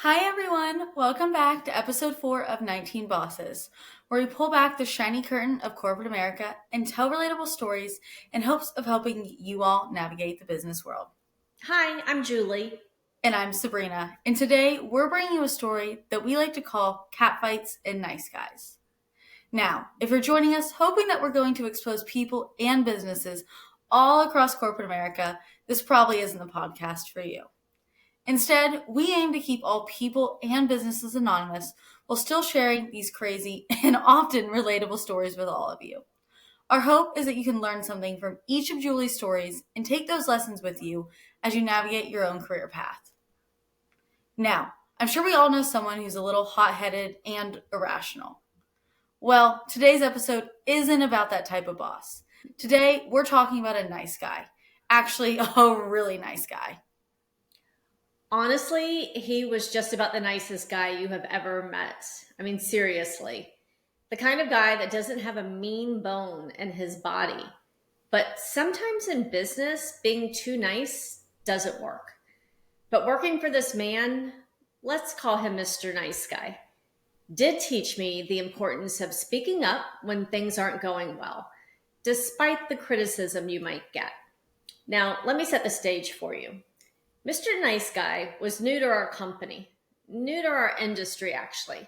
Hi everyone, welcome back to episode 4 of 19 Bosses, where we pull back the shiny curtain of corporate America and tell relatable stories in hopes of helping you all navigate the business world. Hi, I'm Julie. And I'm Sabrina, and today we're bringing you a story that we like to call Catfights and Nice Guys. Now, if you're joining us hoping that we're going to expose people and businesses all across corporate America, this probably isn't the podcast for you. Instead, we aim to keep all people and businesses anonymous while still sharing these crazy and often relatable stories with all of you. Our hope is that you can learn something from each of Julie's stories and take those lessons with you as you navigate your own career path. Now, I'm sure we all know someone who's a little hot-headed and irrational. Well, today's episode isn't about that type of boss. Today, we're talking about a nice guy. Actually, a really nice guy. Honestly, he was just about the nicest guy you have ever met. I mean, seriously. The kind of guy that doesn't have a mean bone in his body. But sometimes in business, being too nice doesn't work. But working for this man, let's call him Mr. Nice Guy, did teach me the importance of speaking up when things aren't going well, despite the criticism you might get. Now, let me set the stage for you. Mr. Nice Guy was new to our company, new to our industry, actually.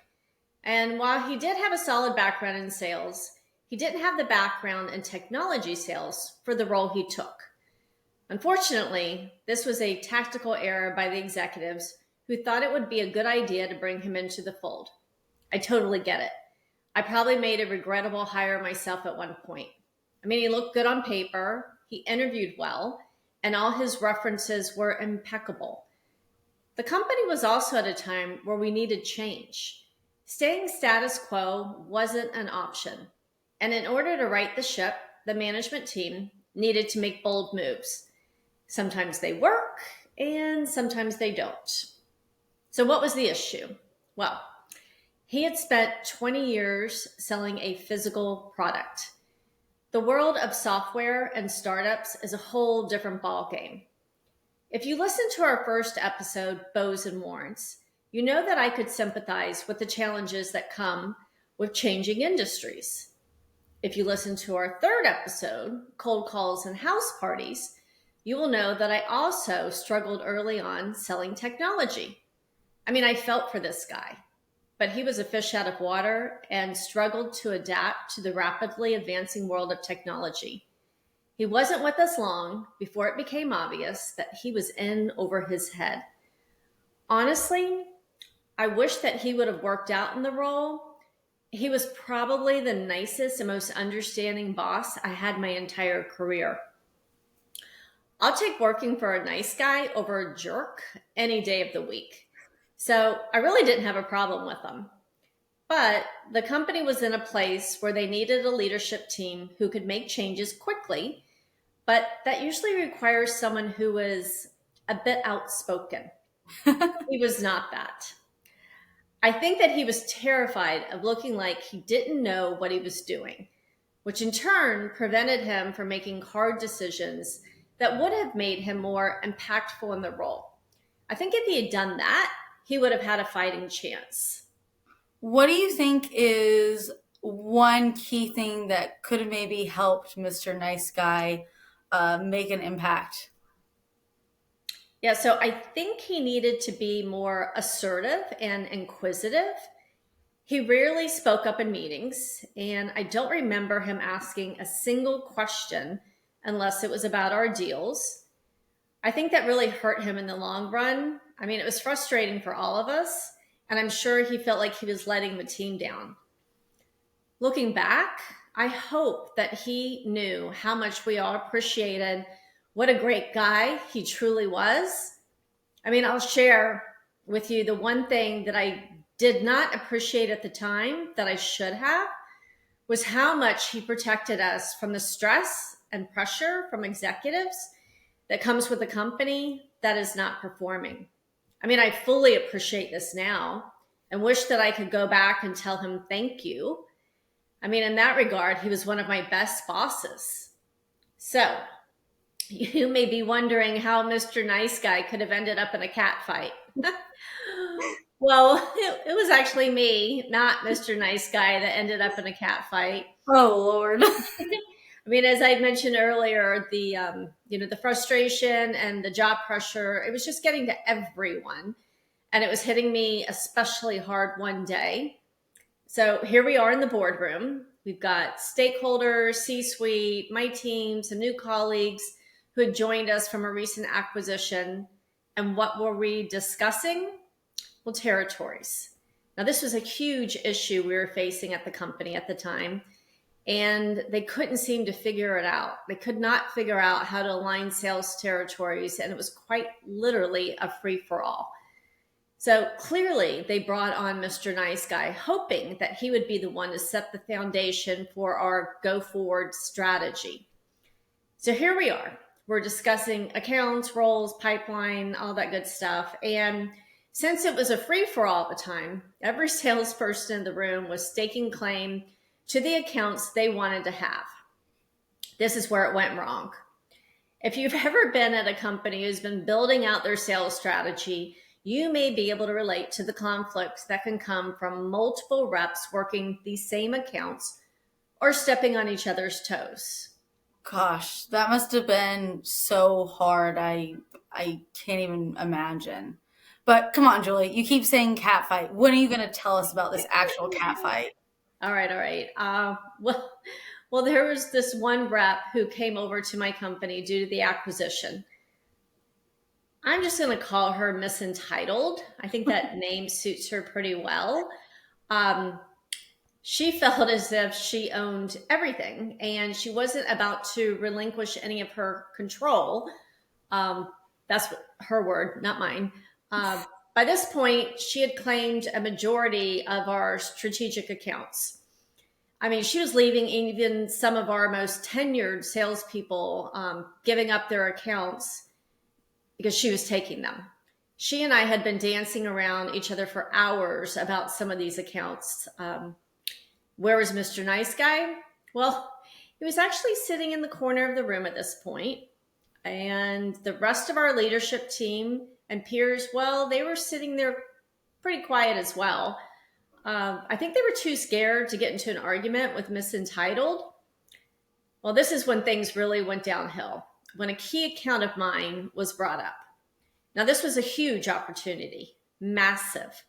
And while he did have a solid background in sales, he didn't have the background in technology sales for the role he took. Unfortunately, this was a tactical error by the executives who thought it would be a good idea to bring him into the fold. I totally get it. I probably made a regrettable hire myself at one point. I mean, he looked good on paper, he interviewed well, and all his references were impeccable. The company was also at a time where we needed change. Staying status quo wasn't an option. And in order to right the ship, the management team needed to make bold moves. Sometimes they work, and sometimes they don't. So what was the issue? Well, he had spent 20 years selling a physical product. The world of software and startups is a whole different ballgame. If you listen to our first episode, Bows and Warrants, you know that I could sympathize with the challenges that come with changing industries. If you listen to our third episode, Cold Calls and House Parties, you will know that I also struggled early on selling technology. I mean, I felt for this guy. But he was a fish out of water and struggled to adapt to the rapidly advancing world of technology. He wasn't with us long before it became obvious that he was in over his head. Honestly, I wish that he would have worked out in the role. He was probably the nicest and most understanding boss I had my entire career. I'll take working for a nice guy over a jerk any day of the week. So I really didn't have a problem with them. But the company was in a place where they needed a leadership team who could make changes quickly, but that usually requires someone who was a bit outspoken. He was not that. I think that he was terrified of looking like he didn't know what he was doing, which in turn prevented him from making hard decisions that would have made him more impactful in the role. I think if he had done that, he would have had a fighting chance. What do you think is one key thing that could have maybe helped Mr. Nice Guy make an impact? Yeah, so I think he needed to be more assertive and inquisitive. He rarely spoke up in meetings, and I don't remember him asking a single question unless it was about our deals. I think that really hurt him in the long run. I mean, it was frustrating for all of us, and I'm sure he felt like he was letting the team down. Looking back, I hope that he knew how much we all appreciated what a great guy he truly was. I mean, I'll share with you the one thing that I did not appreciate at the time that I should have was how much he protected us from the stress and pressure from executives that comes with a company that is not performing. I mean, I fully appreciate this now and wish that I could go back and tell him thank you. I mean, in that regard, he was one of my best bosses. So you may be wondering how Mr. Nice Guy could have ended up in a cat fight. Well, it was actually me, not Mr. Nice Guy, that ended up in a cat fight. Oh, Lord. I mean, as I mentioned earlier, the frustration and the job pressure, it was just getting to everyone, and it was hitting me especially hard one day. So here we are in the boardroom. We've got stakeholders, C-suite, my team, some new colleagues who had joined us from a recent acquisition. And what were we discussing? Well, territories. Now, this was a huge issue we were facing at the company at the time, and they couldn't seem to figure it out. They could not figure out how to align sales territories, and it was quite literally a free-for-all. So clearly, they brought on Mr. Nice Guy, hoping that he would be the one to set the foundation for our go forward strategy. So here we are. We're discussing accounts, roles, pipeline, all that good stuff. And since it was a free for all at the time, every salesperson in the room was staking claim to the accounts they wanted to have. This is where it went wrong. If you've ever been at a company who's been building out their sales strategy, you may be able to relate to the conflicts that can come from multiple reps working these same accounts or stepping on each other's toes. Gosh, that must have been so hard. I can't even imagine. But come on, Julie, you keep saying cat fight. When are you going to tell us about this actual cat fight? All right. Well, there was this one rep who came over to my company due to the acquisition. I'm just going to call her Miss Entitled. I think that name suits her pretty well. She felt as if she owned everything, and she wasn't about to relinquish any of her control. That's her word, not mine. By this point, she had claimed a majority of our strategic accounts. I mean, she was leaving even some of our most tenured salespeople giving up their accounts because she was taking them. She and I had been dancing around each other for hours about some of these accounts. Where was Mr. Nice Guy? Well, he was actually sitting in the corner of the room at this point, and the rest of our leadership team and peers, well, they were sitting there pretty quiet as well. I think they were too scared to get into an argument with Miss Entitled. Well, this is when things really went downhill, when a key account of mine was brought up. Now, this was a huge opportunity, massive.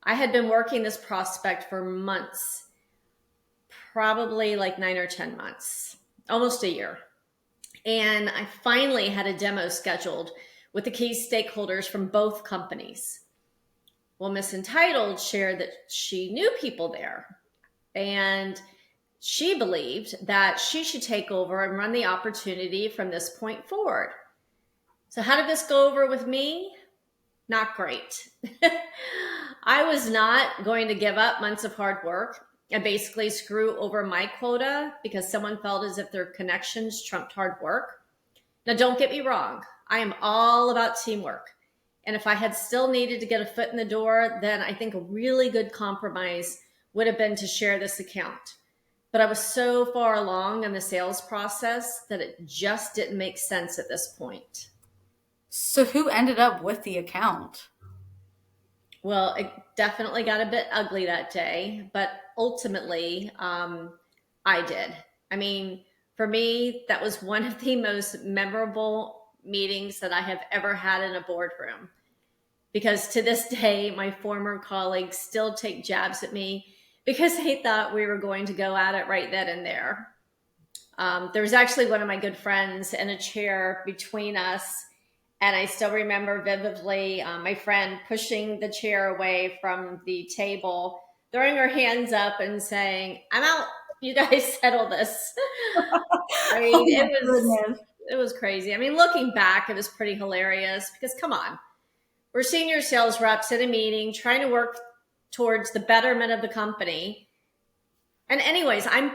I had been working this prospect for months, probably like 9 or 10 months, almost a year. And I finally had a demo scheduled with the key stakeholders from both companies. Well, Miss Entitled shared that she knew people there, and she believed that she should take over and run the opportunity from this point forward. So how did this go over with me? Not great. I was not going to give up months of hard work and basically screw over my quota because someone felt as if their connections trumped hard work. Now, don't get me wrong. I am all about teamwork. And if I had still needed to get a foot in the door, then I think a really good compromise would have been to share this account. But I was so far along in the sales process that it just didn't make sense at this point. So who ended up with the account? Well, it definitely got a bit ugly that day, but ultimately, I did. I mean, for me, that was one of the most memorable meetings that I have ever had in a boardroom. Because to this day, my former colleagues still take jabs at me because they thought we were going to go at it right then and there. There was actually one of my good friends in a chair between us, and I still remember vividly my friend pushing the chair away from the table, throwing her hands up and saying, "I'm out. You guys settle this." I mean, it was crazy. I mean, looking back, it was pretty hilarious because come on, we're senior sales reps in a meeting trying to work towards the betterment of the company. And anyways, I'm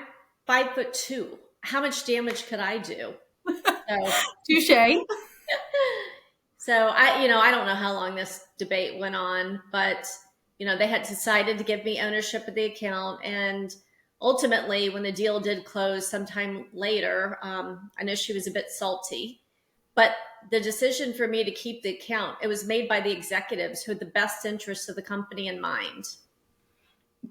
5'2". How much damage could I do? Touche. So I don't know how long this debate went on, but they had decided to give me ownership of the account, and ultimately, when the deal did close sometime later, I know she was a bit salty, But the decision for me to keep the account, it was made by the executives who had the best interests of the company in mind.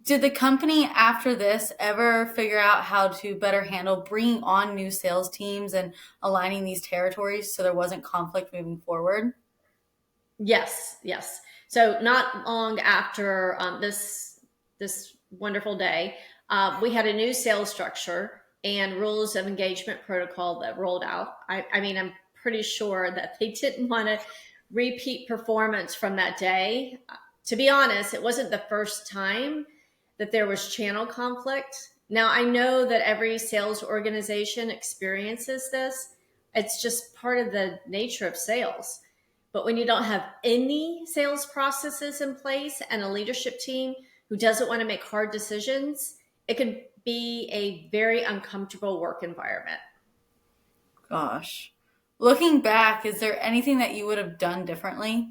Did the company after this ever figure out how to better handle bringing on new sales teams and aligning these territories so there wasn't conflict moving forward? Yes, yes. So not long after this wonderful day, we had a new sales structure and rules of engagement protocol that rolled out. I mean, I'm pretty sure that they didn't want to repeat performance from that day. To be honest, it wasn't the first time that there was channel conflict. Now, I know that every sales organization experiences this. It's just part of the nature of sales. But when you don't have any sales processes in place and a leadership team who doesn't want to make hard decisions, it can be a very uncomfortable work environment. Gosh. Looking back, is there anything that you would have done differently?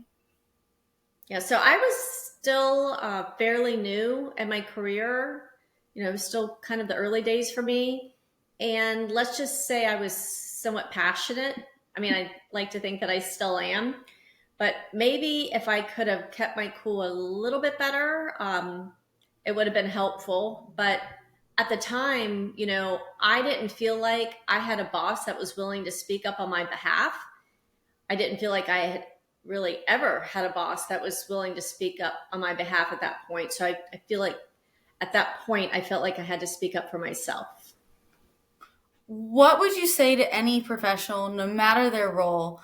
Yeah, so I was still fairly new in my career. It was still kind of the early days for me. And let's just say I was somewhat passionate. I mean, I like to think that I still am. But maybe if I could have kept my cool a little bit better, it would have been helpful. But at the time, I didn't feel like I had a boss that was willing to speak up on my behalf. I didn't feel like I had really ever had a boss that was willing to speak up on my behalf at that point. So I feel like at that point, I felt like I had to speak up for myself. What would you say to any professional, no matter their role,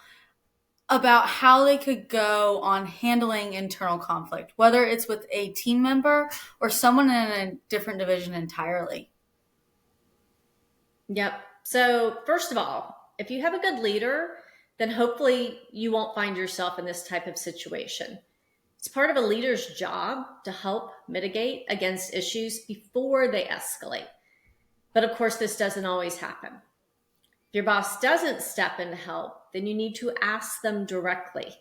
about how they could go on handling internal conflict, whether it's with a team member or someone in a different division entirely? Yep. So, first of all, if you have a good leader, then hopefully you won't find yourself in this type of situation. It's part of a leader's job to help mitigate against issues before they escalate. But of course, this doesn't always happen. If your boss doesn't step in to help, then you need to ask them directly.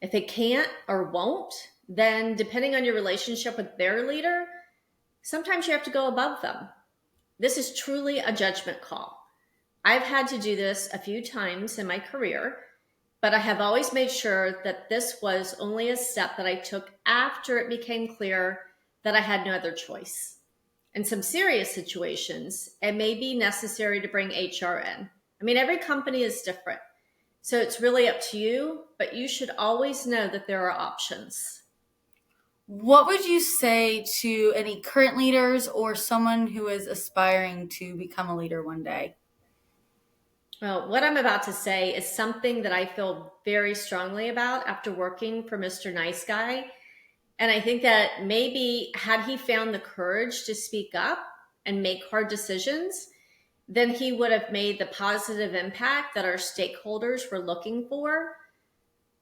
If they can't or won't, then depending on your relationship with their leader, sometimes you have to go above them. This is truly a judgment call. I've had to do this a few times in my career, but I have always made sure that this was only a step that I took after it became clear that I had no other choice. In some serious situations, it may be necessary to bring HR in. I mean, every company is different, so it's really up to you, but you should always know that there are options. What would you say to any current leaders or someone who is aspiring to become a leader one day? Well, what I'm about to say is something that I feel very strongly about after working for Mr. Nice Guy. And I think that maybe had he found the courage to speak up and make hard decisions, then he would have made the positive impact that our stakeholders were looking for.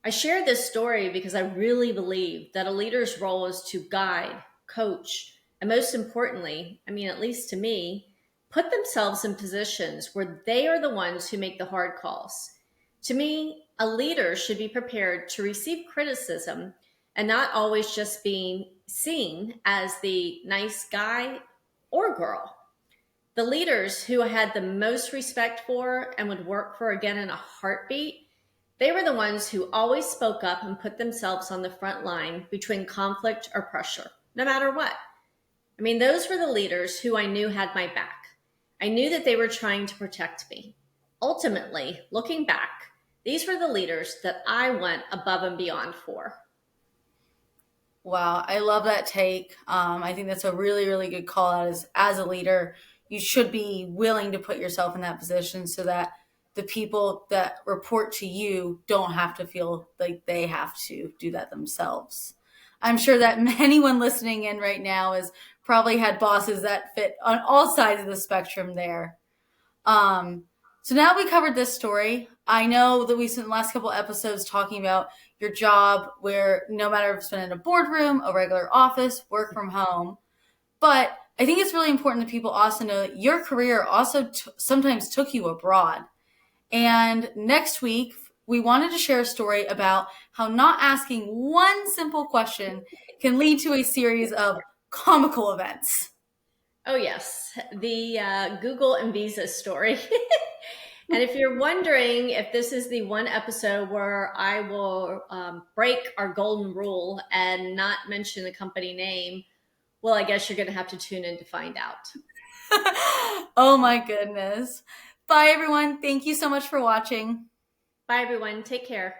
I share this story because I really believe that a leader's role is to guide, coach, and most importantly, I mean, at least to me, put themselves in positions where they are the ones who make the hard calls. To me, a leader should be prepared to receive criticism and not always just being seen as the nice guy or girl. The leaders who I had the most respect for and would work for again in a heartbeat, they were the ones who always spoke up and put themselves on the front line between conflict or pressure, no matter what. I mean, those were the leaders who I knew had my back. I knew that they were trying to protect me. Ultimately, looking back, these were the leaders that I went above and beyond for. Wow, I love that take. I think that's a really, really good call out. As a leader, you should be willing to put yourself in that position so that the people that report to you don't have to feel like they have to do that themselves. I'm sure that anyone listening in right now has probably had bosses that fit on all sides of the spectrum there. Um, so now we covered this story. I know that we spent the last couple episodes talking about your job where no matter if it's been in a boardroom, a regular office, work from home. But I think it's really important that people also know that your career also sometimes took you abroad. And next week, we wanted to share a story about how not asking one simple question can lead to a series of comical events. Oh, yes. The Google and Visa story. And if you're wondering if this is the one episode where I will break our golden rule and not mention the company name, well, I guess you're going to have to tune in to find out. Oh my goodness. Bye, everyone. Thank you so much for watching. Bye, everyone. Take care.